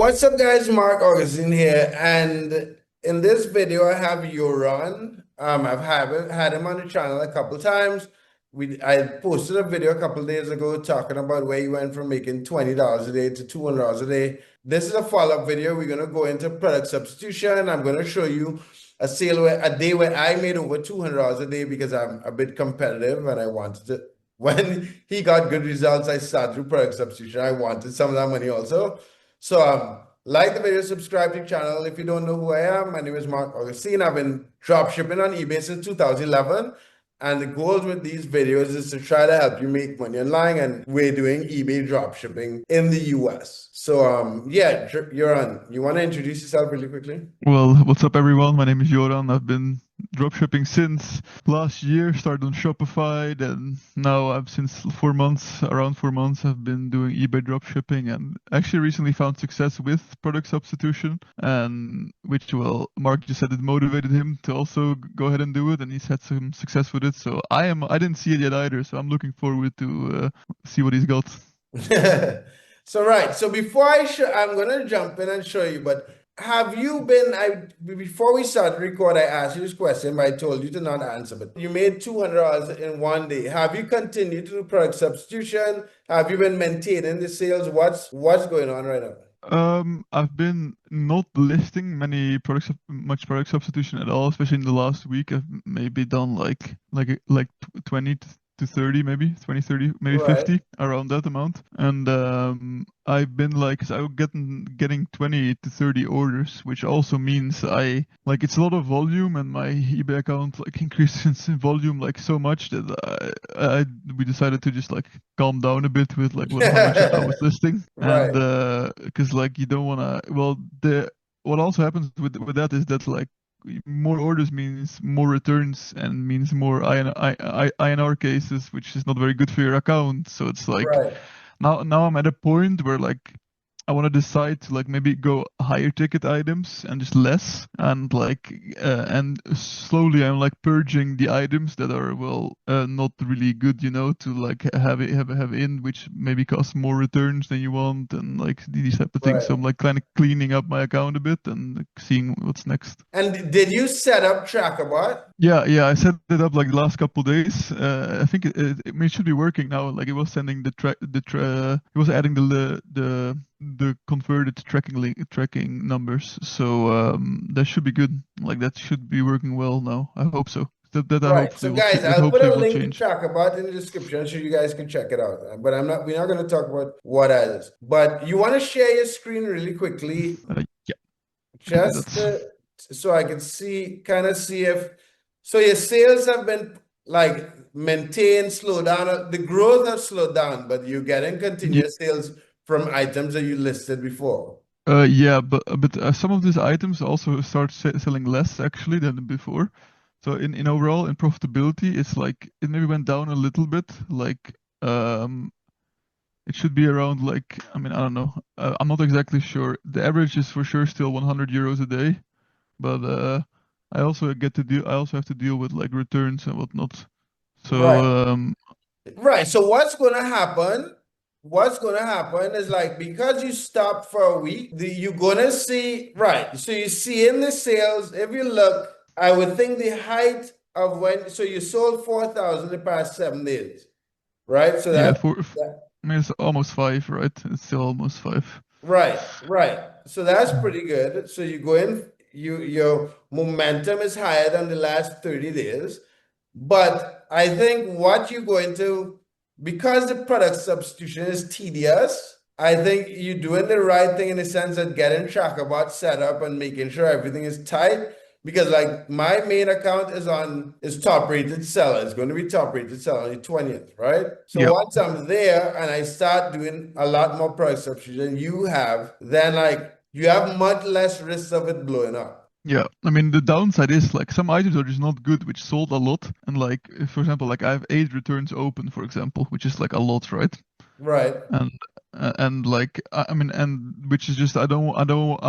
What's up, guys? Mark Augustine here, and in this video, I have Joran. I've had him on the channel a couple times. I posted a video a couple days ago talking about where he went from making $20 a day to $200 a day. This is a follow-up video. We're gonna go into product substitution. I'm gonna show you a day where I made over $200 a day because I'm a bit competitive and I wanted to. When he got good results, I started through product substitution. I wanted some of that money also. So like the video, subscribe to the channel. If you don't know who I am, my name is Mark Augustine. I've been drop shipping on eBay since 2011. And the goal with these videos is to try to help you make money online. And we're doing eBay drop shipping in the US. So yeah, Joran, you want to introduce yourself really quickly? Well, what's up, everyone? My name is Joran. I've been dropshipping since last year, started on Shopify, and now I've since around 4 months, I've been doing eBay dropshipping and actually recently found success with product substitution, and which, well, Mark just said it motivated him to also go ahead and do it, and he's had some success with it. So I didn't see it yet either, so I'm looking forward to see what he's got. So before I'm gonna jump in and show you, but have you been, before we start to record, I asked you this question, but I told you to not answer, but you made $200 in one day. Have you continued to do product substitution? Have you been maintaining the sales? What's going on right now? I've been not listing much product substitution at all, especially in the last week. I've maybe done like 20 to 30, maybe 20, 30, maybe Right. 50, around that amount. And I've been I'm getting 20 to 30 orders, which also means it's a lot of volume, and my eBay account increases in volume so much that we decided to just calm down a bit with how much I was listing. Right. And because you don't wanna, what also happens with that is that more orders means more returns and means more INR cases, which is not very good for your account. So it's Right. now I'm at a point where I want to decide to maybe go higher ticket items and just less, and and slowly I'm purging the items that are not really good, to have in, which maybe cost more returns than you want, and these type of things. Right. So I'm kind of cleaning up my account a bit and seeing what's next. And did you set up TrackerBot? Yeah, I set it up the last couple days. I think it should be working now. It was sending it was adding the converted tracking numbers. So that should be good. That should be working well now. I hope so. That Right. hopefully So will guys, that I'll put hopefully a will link to change. TrackerBot in the description so you guys can check it out. But we're not going to talk about what that is. But you want to share your screen really quickly, Yeah, just so I can kind of see if, so your sales have been maintained, slowed down. The growth has slowed down, but you're getting continuous sales from items that you listed before. Yeah, but some of these items also start selling less actually than before. So in overall in profitability, it's it maybe went down a little bit. It should be around I don't know. I'm not exactly sure. The average is for sure still 100 euros a day, but I also have to deal with returns and whatnot. So Right. Right. So what's going to happen? What's going to happen is because you stop for a week, you're going to see, right. So you see in the sales, if you look, I would think the height of so you sold 4,000 the past 7 days, right? So yeah, that, it's almost 5, right? It's still almost 5. right. So that's pretty good. So you go in, your momentum is higher than the last 30 days. But I think what you're going to, because the product substitution is tedious, I think you're doing the right thing in the sense of getting TrackerBot set up and making sure everything is tight. Because my main account is top rated seller. It's going to be top rated seller on the 20th, right? So Yep. once I'm there and I start doing a lot more product substitution you have, then you have much less risk of it blowing up. Yeah, I mean the downside is some items are just not good, which sold a lot, and for example, I have 8 returns open, for example, which is a lot, right? Right. And I mean, and which is just I want to I don't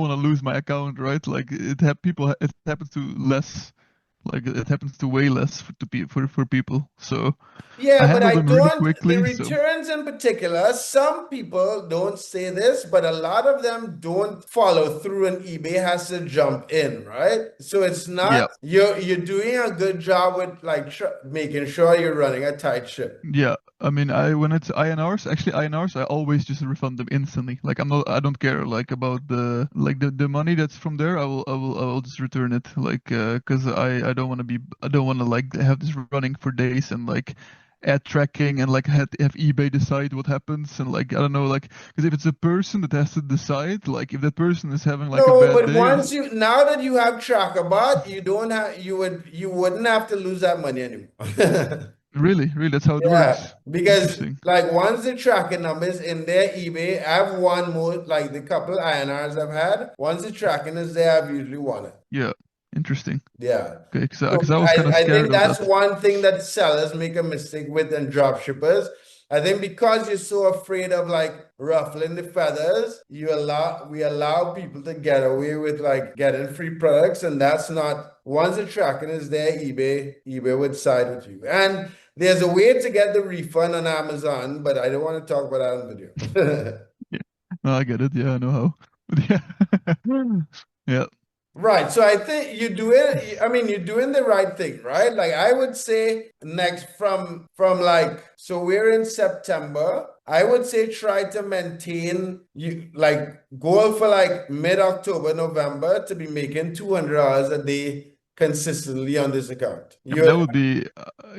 want to lose my account, right? It happens to less Like it happens to way less for people. So I Yeah, but handle I them really don't, the quickly. So returns in particular, some people don't say this, but a lot of them don't follow through and eBay has to jump in, right? So it's yeah, not, you're doing a good job with like making sure you're running a tight ship. yeah. I mean, when it's INRs, actually INRs, I always just refund them instantly. Like I don't care like about the money that's from there. I will just return it. Like, cause I don't want to I don't want to like have this running for days and like ad tracking and like have eBay decide what happens and like I don't know like because if it's a person that has to decide like if that person is having like a No, bad but day or once now that you have Trackabot, you don't have, you wouldn't have to lose that money anymore. really that's how it Yeah, works. because Interesting. like once the tracking numbers in their eBay, I've won more like the couple INRs I've had. Once the tracking is there, I've usually won it. Yeah, interesting. Yeah. Okay, So because I was kind of I think scared of that's that. one thing that sellers make a mistake with and drop shippers. I think because you're so afraid of like ruffling the feathers, we allow people to get away with like getting free products, and that's not once the tracking is there, eBay would side with you. And there's a way to get the refund on Amazon, but I don't want to talk about that on video. Yeah, no, I get it. Yeah, I know how. But yeah, yeah, Right. So I think you're doing, I mean, you're doing the right thing, right? Like I would say next from like, so we're in September. I would say try to maintain you like goal for like mid-October, November to be making $200 a day consistently on this account. I mean that You're would be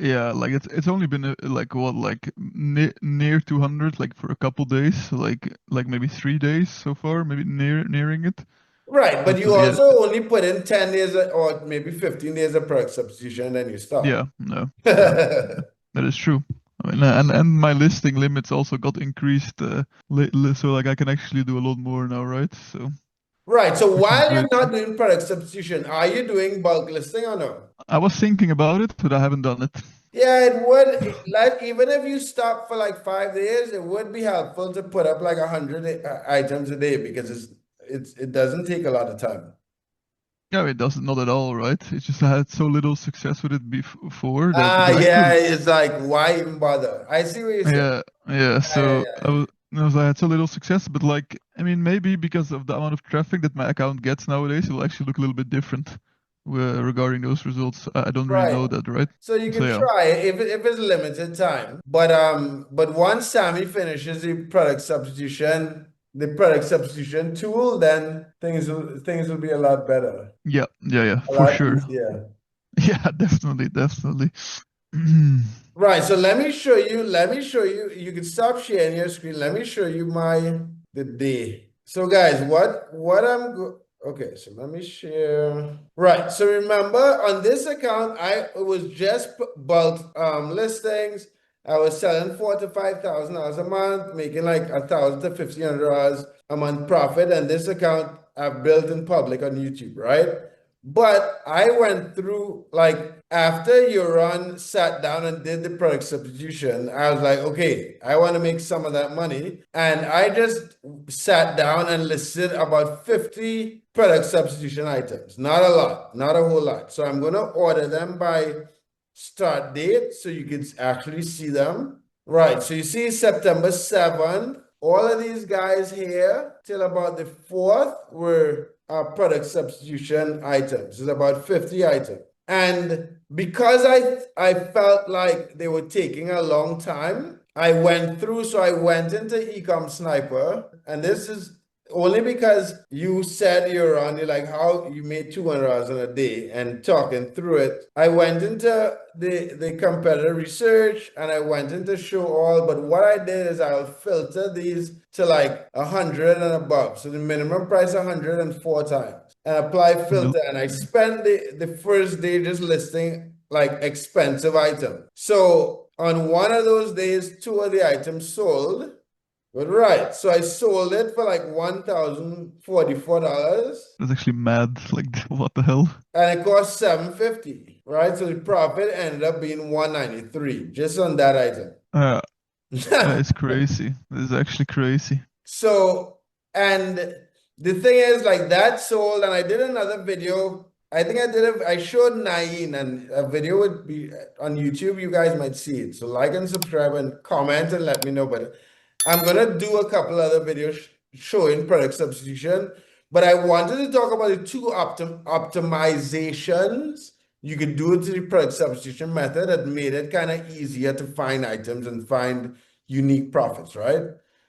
yeah. Like it's only been like what like near 200 like for a couple days, like maybe 3 days so far, maybe nearing it. right, but But you yeah, also only put in 10 days or maybe 15 days of product substitution, and then you yeah, stop. no, yeah, that is true. I mean, and my listing limits also got increased, so like I can actually do a lot more now, right? So Right. So which is while you're great. not doing product substitution, are you doing bulk listing or no? I was thinking about it, but I haven't done it. Yeah, it would like even if you stop for like 5 days, it would be helpful to put up like 100 items a day because it doesn't take a lot of time. Yeah, it doesn't, not at all, right? It's just I had so little success with it before Ah, that I yeah, couldn't. it's like why even bother? I see what you're saying. Yeah, yeah. Yeah, So I had so little success, but like, I mean, maybe because of the amount of traffic that my account gets nowadays, it will actually look a little bit different regarding those results. I don't really right. know that, right? So you So can yeah, try it if it's limited time. But once Sammy finishes the product substitution tool, then things will be a lot better, yeah, a for lot sure. easier. Yeah, definitely. Right. So let me show you. You can stop sharing your screen. Let me show you the day. So guys, okay, so let me share. Right. So remember on this account, it was just bulk listings. I was selling $4,000 to $5,000 a month, making like $1,000 to $1,500 a month profit. And this account I've built in public on YouTube, right? But I went through like after Joran sat down and did the product substitution, I was like, okay, I want to make some of that money. And I just sat down and listed about 50 product substitution items. Not a lot, not a whole lot. So I'm going to order them by start date so you can actually see them. Right. So you see September 7th, all of these guys here till about the 4th were product substitution items. It's about 50 items. And because I felt like they were taking a long time, I went through, so I went into Ecom Sniper, and this is only because you said you're like how you made $200 in a day and talking through it. I went into the competitor research and I went into show all, but what I did is I'll filter these to like 100 and above. So the minimum price 104 times and apply filter. And I spent the first day just listing like expensive item. So on one of those days, two of the items sold. But right, so I sold it for like $1,044, That's actually mad. Like, what the hell? and it cost $750, right? So the profit ended up being $193 just on that item. That is crazy. That is actually crazy. So, and the thing is, like that sold, and I did another video I think I showed 9 and a video would be on YouTube. You guys might see it. So like and subscribe and comment and let me know. But I'm gonna do a couple other videos showing product substitution. But I wanted to talk about the two optimizations you could do to the product substitution method that made it kind of easier to find items and find unique profits, right?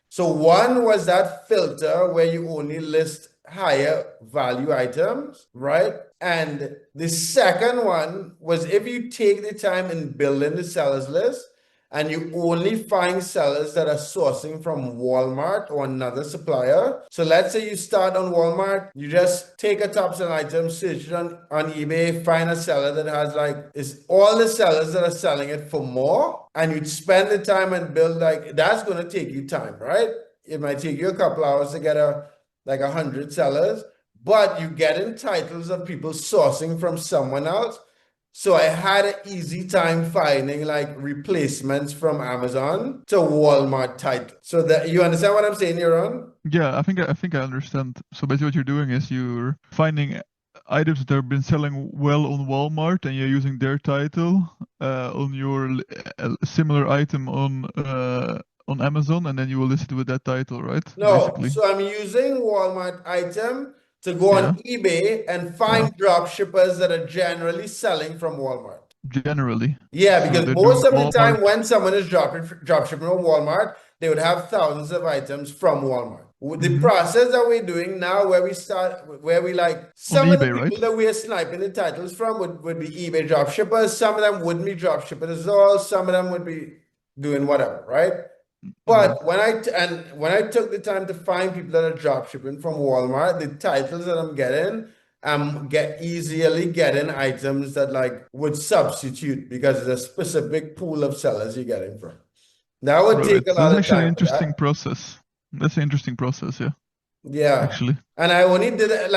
So one was that filter where you only list higher value items, right? And the second one was if you take the time in building the sellers list and you only find sellers that are sourcing from Walmart or another supplier. So let's say you start on Walmart, you just take a top selling item, search it on eBay, find a seller that has it's all the sellers that are selling it for more, and you'd spend the time and build that's going to take you time, right? It might take you a couple hours to get 100 sellers, but you get in titles of people sourcing from someone else. So I had an easy time finding replacements from Amazon to Walmart title. So that you understand what I'm saying, Joran? Yeah, I think I understand. So basically, what you're doing is you're finding items that have been selling well on Walmart, and you're using their title on your similar item on Amazon, and then you will list it with that title, right? No, Basically. so I'm using Walmart item to go on eBay and find drop shippers that are generally selling from Walmart. Generally. Yeah, So because they're most doing of the time Walmart. when someone is drop shipping from Walmart, they would have thousands of items from Walmart. The process that we're doing now, where we some of the eBay, people right? that we are sniping the titles from would be eBay drop shippers. Some of them wouldn't be drop shippers at all. Some of them would be doing whatever, right? But when I took the time to find people that are drop shipping from Walmart, the titles that I'm getting, I'm easily getting items that would substitute because there's a specific pool of sellers you're getting from. That would take a That's lot of actually an time for interesting that. process. That's an interesting process, yeah. Yeah. Actually. And I only did it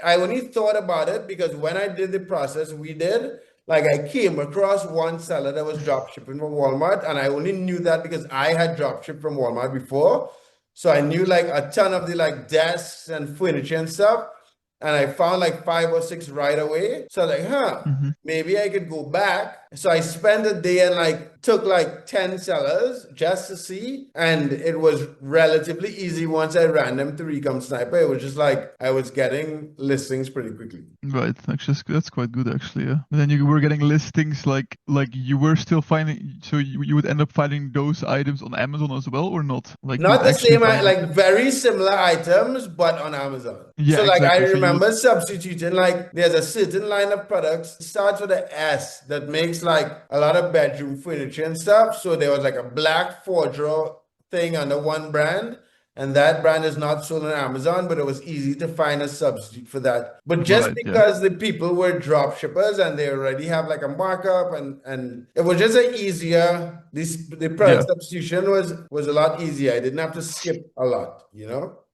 I only thought about it because when I did the process we did, I came across one seller that was drop shipping from Walmart, and I only knew that because I had drop shipped from Walmart before. So I knew a ton of the desks and furniture and stuff. And I found 5 or 6 right away. So maybe I could go back. So I spent a day and took 10 sellers just to see. And it was relatively easy once I ran them through Ecom Sniper. It was just I was getting listings pretty quickly. Right, actually, that's quite good, actually, yeah. And then you were getting listings like you were still finding, so you would end up finding those items on Amazon as well, or not? Like you Not would the actually same, find very similar items, but on Amazon. Yeah, So I exactly. So you would remember substituting there's a certain line of products, it starts with an S, that makes a lot of bedroom furniture and stuff. So there was a black 4-drawer thing under one brand, and that brand is not sold on Amazon, but it was easy to find a substitute for that. But just Right, yeah. because the people were drop shippers and they already have a markup, and it was just easier. The product Yeah. substitution was a lot easier. I didn't have to skip a lot,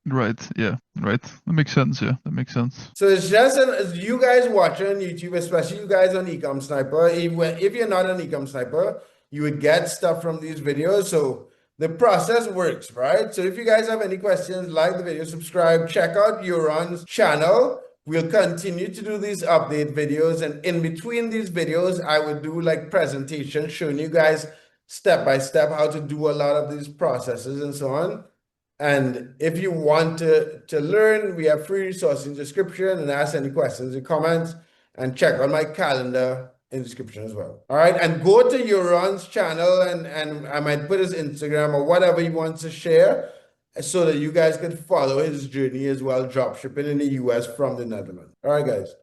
Right, yeah, right. That makes sense, yeah. That makes sense. So it's just as you guys watching on YouTube, especially you guys on Ecom Sniper. If you're not on Ecom Sniper, you would get stuff from these videos. So the process works, right? So if you guys have any questions, like the video, subscribe, check out Joran's channel. We'll continue to do these update videos, and in between these videos, I would do presentations showing you guys step by step how to do a lot of these processes and so on. And if you want to learn, we have free resources in the description, and ask any questions and comments, and check out my calendar in the description as well. All right, and go to Joran's channel, and I might put his Instagram or whatever he wants to share so that you guys can follow his journey as well, drop shipping in the US from the Netherlands. All right, guys.